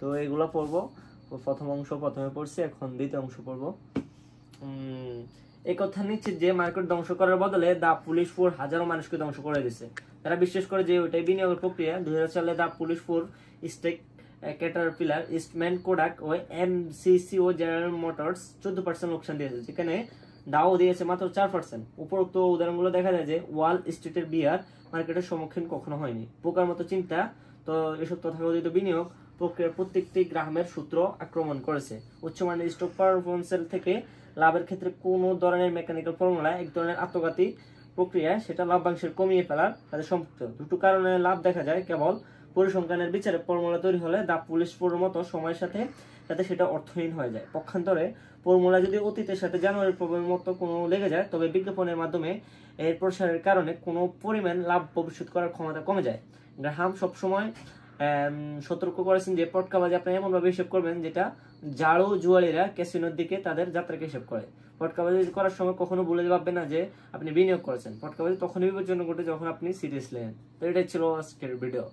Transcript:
তো এগুলো পড়বো। প্রথম অংশ প্রথমে পড়ছি, এখন দ্বিতীয় অংশ পড়বো। এই কথা নিশ্চিত যে মার্কেট ধ্বংস করার বদলে দা পুলিশ ফোর হাজারো মানুষকে ধ্বংস করে দিছে। তারা বিশ্বাস করে যে ওইটাই বিনিয়োগের প্রক্রিয়া। 2000 সালে দা পুলিশ ফোর স্টেক ক্যাটারপিলার, ইস্টম্যান, কোডাক ও এমসিসি ও জেনারেল মোটরস 14% লোকসান দিয়েছে, যেখানে দাও দিয়েছে মাত্র 4%। উপরোক্ত উদাহরণগুলো দেখা যায় যে ওয়াল স্ট্রিটের বিয়ার মার্কেটের সম্মুখীন কখনো হয়নি। পোকার মতো চিন্তা। তো এসব তথাকথিত বিনিয়োগ প্রক্রিয়ার প্রত্যেকটি গ্রাহকের সূত্র আক্রমণ করেছে। উচ্চমানের স্টক পারফরমেন্সের থেকে লাভের ক্ষেত্রে কোনো ধরনের মেকানিক্যাল ফর্মুলা, এক ধরনের আত্মঘাতী প্রক্রিয়া, সেটা লাভ্যাংশের কমিয়ে ফেলার সাথে সম্পৃক্ত। দুটো কারণে লাভ দেখা যায় কেবল পরিসংখ্যানের বিচারে ফর্মুলা তৈরি হলে দা পুলিশ ফোর মতো সময়ের সাথে সাথে সেটা অর্থহীন হয়ে যায়। পক্ষান্তরে ফর্মুলা যদি অতীতের সাথে জানুয়ারির প্রবলেমের মতো কোনো লেগে যায়, তবে বিজ্ঞাপনের মাধ্যমে এর প্রসারের কারণে কোনো পরিমাণ লাভ ভবিষ্যৎ করার ক্ষমতা কমে যায়। গ্রাহাম সবসময় সতর্ক করেছেন যে পটকাবাজি আপনি এমনভাবে হিসেব করবেন যেটা জাড়ো জুয়ালিরা ক্যাসিনোর দিকে তাদের যাত্রাকে হিসেব করে। পটকাবাজি করার সময় কখনো ভুলে ভাববেন না যে আপনি বিনিয়োগ করেছেন। পটকাবাজি তখনই বিপজ্জনক ঘটে যখন আপনি সিরিয়াসলি নেন। তো এটাই ছিল আজকের ভিডিও।